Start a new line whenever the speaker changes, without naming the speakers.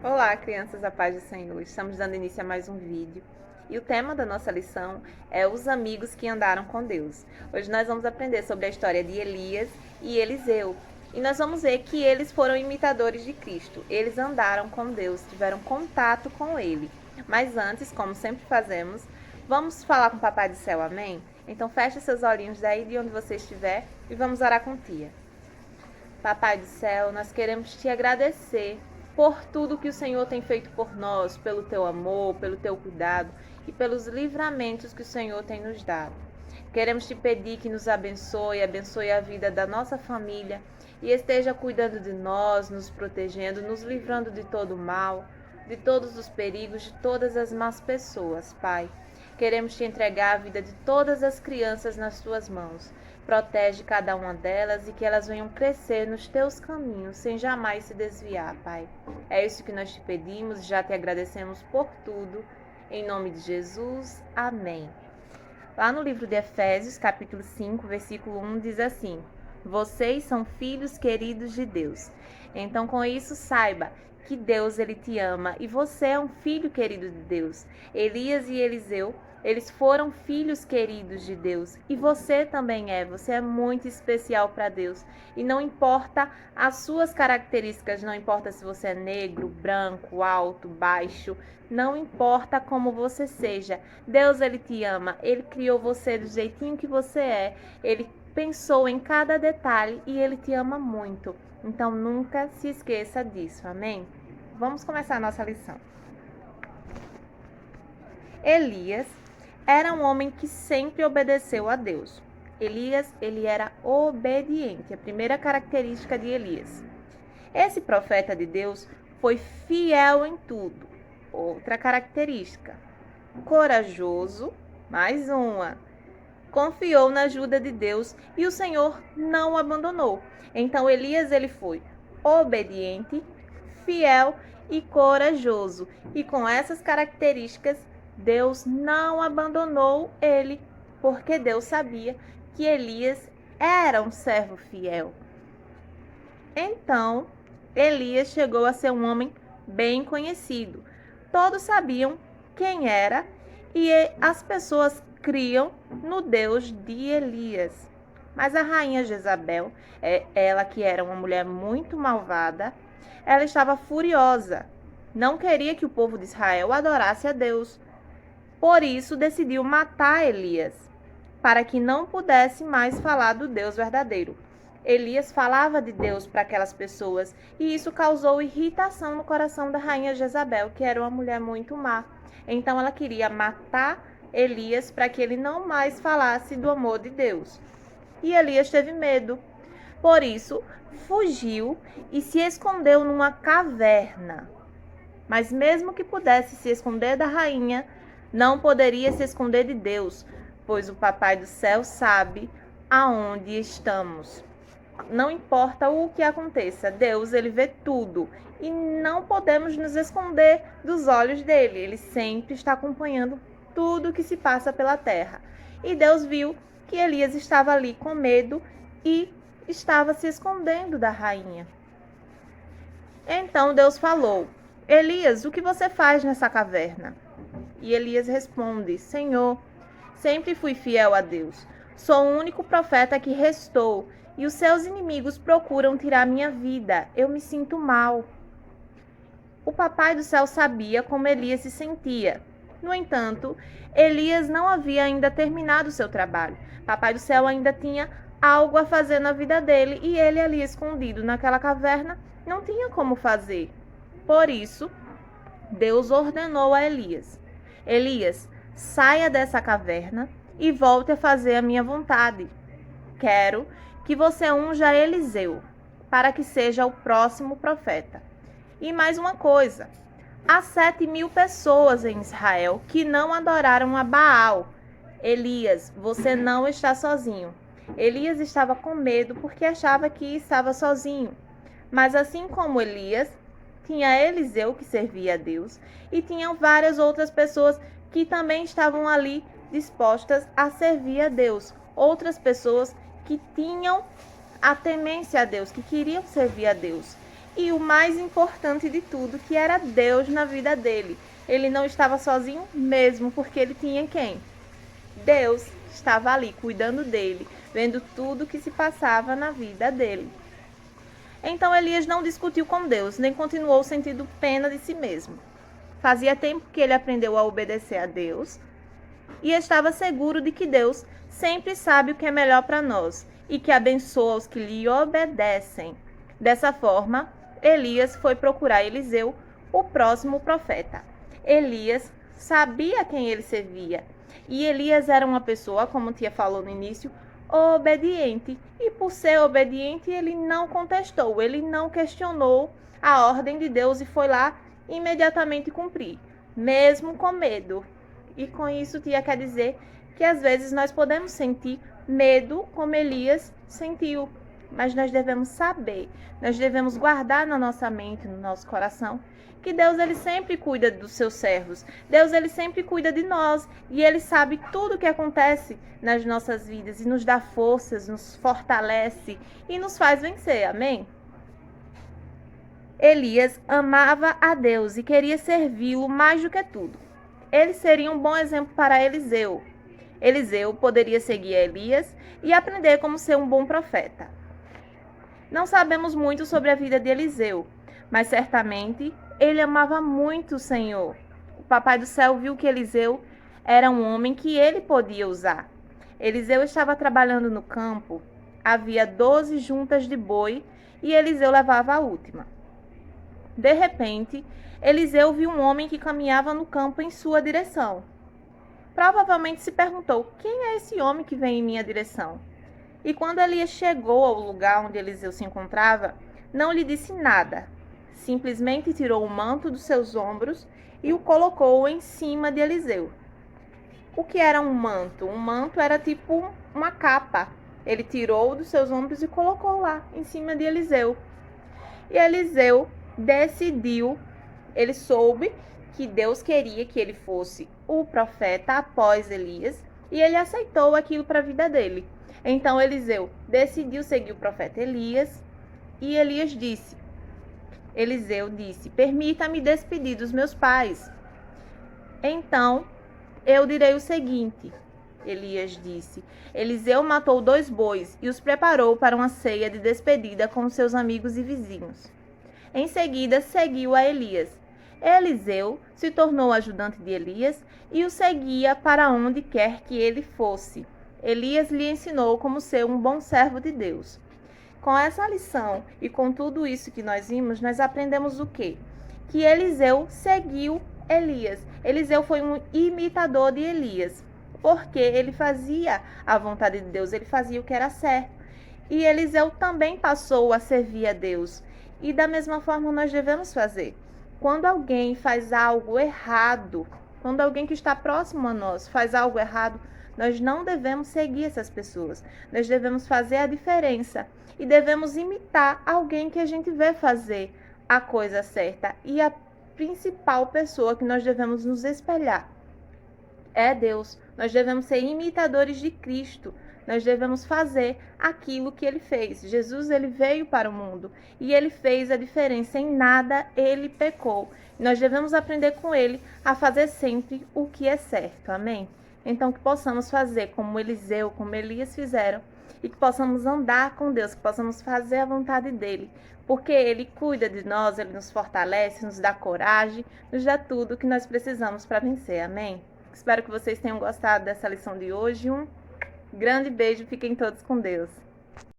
Olá, crianças da paz do Senhor. Estamos dando início a mais um vídeo. E o tema da nossa lição é os amigos que andaram com Deus. Hoje nós vamos aprender sobre a história de Elias e Eliseu. E nós vamos ver que eles foram imitadores de Cristo. Eles andaram com Deus, tiveram contato com Ele. Mas antes, como sempre fazemos, vamos falar com o Papai do Céu, amém? Então feche seus olhinhos daí de onde você estiver e vamos orar com tia. Papai do céu, nós queremos te agradecer por tudo que o Senhor tem feito por nós, pelo teu amor, pelo teu cuidado e pelos livramentos que o Senhor tem nos dado. Queremos te pedir que nos abençoe a vida da nossa família e esteja cuidando de nós, nos protegendo, nos livrando de todo o mal, de todos os perigos, de todas as más pessoas, Pai. Queremos te entregar a vida de todas as crianças nas tuas mãos. Protege cada uma delas e que elas venham crescer nos teus caminhos, sem jamais se desviar, Pai. É isso que nós te pedimos e já te agradecemos por tudo. Em nome de Jesus, amém. Lá no livro de Efésios, capítulo 5, versículo 1, diz assim: Vocês são filhos queridos de Deus. Então, com isso, saiba que Deus, ele te ama e você é um filho querido de Deus. Elias e Eliseu, eles foram filhos queridos de Deus e você também você é muito especial para Deus. E não importa as suas características, não importa se você é negro, branco, alto, baixo, não importa como você seja. Deus, ele te ama, ele criou você do jeitinho que você é, ele pensou em cada detalhe e ele te ama muito. Então nunca se esqueça disso, amém? Vamos começar a nossa lição. Elias era um homem que sempre obedeceu a Deus. Elias, ele era obediente, a primeira característica de Elias. Esse profeta de Deus foi fiel em tudo. Outra característica. Corajoso, mais uma. Confiou na ajuda de Deus e o Senhor não o abandonou. Então Elias, ele foi obediente, fiel e corajoso. E com essas características, Deus não abandonou ele, porque Deus sabia que Elias era um servo fiel. Então, Elias chegou a ser um homem bem conhecido. Todos sabiam quem era e as pessoas criam no Deus de Elias. Mas a rainha Jezabel, ela que era uma mulher muito malvada, ela estava furiosa. Não queria que o povo de Israel adorasse a Deus. Por isso, decidiu matar Elias, para que não pudesse mais falar do Deus verdadeiro. Elias falava de Deus para aquelas pessoas e isso causou irritação no coração da rainha Jezabel, que era uma mulher muito má. Então ela queria matar Elias para que ele não mais falasse do amor de Deus. E Elias teve medo. Por isso, fugiu e se escondeu numa caverna. Mas mesmo que pudesse se esconder da rainha, não poderia se esconder de Deus, pois o Papai do Céu sabe aonde estamos. Não importa o que aconteça, Deus, ele vê tudo e não podemos nos esconder dos olhos dele. Ele sempre está acompanhando tudo que se passa pela terra. E Deus viu que Elias estava ali com medo e estava se escondendo da rainha. Então Deus falou: Elias, o que você faz nessa caverna? E Elias responde: Senhor, sempre fui fiel a Deus. Sou o único profeta que restou e os seus inimigos procuram tirar minha vida. Eu me sinto mal. O Papai do Céu sabia como Elias se sentia. No entanto, Elias não havia ainda terminado seu trabalho. Papai do Céu ainda tinha algo a fazer na vida dele e ele ali escondido naquela caverna não tinha como fazer. Por isso, Deus ordenou a Elias: Elias, saia dessa caverna e volte a fazer a minha vontade. Quero que você unja Eliseu, para que seja o próximo profeta. E mais uma coisa, há 7.000 pessoas em Israel que não adoraram a Baal. Elias, você não está sozinho. Elias estava com medo porque achava que estava sozinho. Mas assim como Elias, tinha Eliseu que servia a Deus e tinham várias outras pessoas que também estavam ali dispostas a servir a Deus. Outras pessoas que tinham a temência a Deus, que queriam servir a Deus. e o mais importante de tudo, que era Deus na vida dele. Ele não estava sozinho mesmo, porque ele tinha quem? Deus estava ali cuidando dele, vendo tudo que se passava na vida dele. Então Elias não discutiu com Deus, nem continuou sentindo pena de si mesmo. Fazia tempo que ele aprendeu a obedecer a Deus e estava seguro de que Deus sempre sabe o que é melhor para nós e que abençoa os que lhe obedecem. Dessa forma, Elias foi procurar Eliseu, o próximo profeta. Elias sabia quem ele servia. E Elias era uma pessoa, como Tia falou no início, obediente. E por ser obediente, ele não contestou, ele não questionou a ordem de Deus e foi lá imediatamente cumprir, mesmo com medo. E com isso, Tia quer dizer que às vezes nós podemos sentir medo, como Elias sentiu. Mas nós devemos saber, nós devemos guardar na nossa mente, no nosso coração, que Deus ele sempre cuida dos seus servos. Deus ele sempre cuida de nós e ele sabe tudo o que acontece nas nossas vidas e nos dá forças, nos fortalece e nos faz vencer. Amém? Elias amava a Deus e queria servi-lo mais do que tudo. Ele seria um bom exemplo para Eliseu. Eliseu poderia seguir Elias e aprender como ser um bom profeta. Não sabemos muito sobre a vida de Eliseu, mas certamente ele amava muito o Senhor. O Papai do Céu viu que Eliseu era um homem que ele podia usar. Eliseu estava trabalhando no campo, havia 12 juntas de boi e Eliseu levava a última. De repente, Eliseu viu um homem que caminhava no campo em sua direção. Provavelmente se perguntou: quem é esse homem que vem em minha direção? E quando Elias chegou ao lugar onde Eliseu se encontrava, não lhe disse nada. Simplesmente tirou o manto dos seus ombros e o colocou em cima de Eliseu. O que era um manto? Um manto era tipo uma capa. Ele tirou dos seus ombros e colocou lá, em cima de Eliseu. E Eliseu decidiu, ele soube que Deus queria que ele fosse o profeta após Elias, e ele aceitou aquilo para a vida dele. Então Eliseu decidiu seguir o profeta Elias, e Eliseu disse: permita-me despedir dos meus pais. Então eu direi o seguinte, Elias disse. Eliseu matou 2 bois e os preparou para uma ceia de despedida com seus amigos e vizinhos. Em seguida, seguiu a Elias. Eliseu se tornou ajudante de Elias e o seguia para onde quer que ele fosse. Elias lhe ensinou como ser um bom servo de Deus. Com essa lição e com tudo isso que nós vimos, nós aprendemos o quê? Que Eliseu seguiu Elias. Eliseu foi um imitador de Elias, porque ele fazia a vontade de Deus, ele fazia o que era certo. E Eliseu também passou a servir a Deus. E da mesma forma nós devemos fazer. Quando alguém faz algo errado, quando alguém que está próximo a nós faz algo errado, nós não devemos seguir essas pessoas. Nós devemos fazer a diferença e devemos imitar alguém que a gente vê fazer a coisa certa. E a principal pessoa que nós devemos nos espelhar é Deus. Nós devemos ser imitadores de Cristo. Nós devemos fazer aquilo que ele fez. Jesus, ele veio para o mundo e ele fez a diferença. Em nada ele pecou. Nós devemos aprender com ele a fazer sempre o que é certo. Amém? Então, que possamos fazer como Eliseu, como Elias fizeram, e que possamos andar com Deus, que possamos fazer a vontade dele, porque ele cuida de nós, ele nos fortalece, nos dá coragem, nos dá tudo o que nós precisamos para vencer. Amém? Espero que vocês tenham gostado dessa lição de hoje. Um grande beijo, fiquem todos com Deus.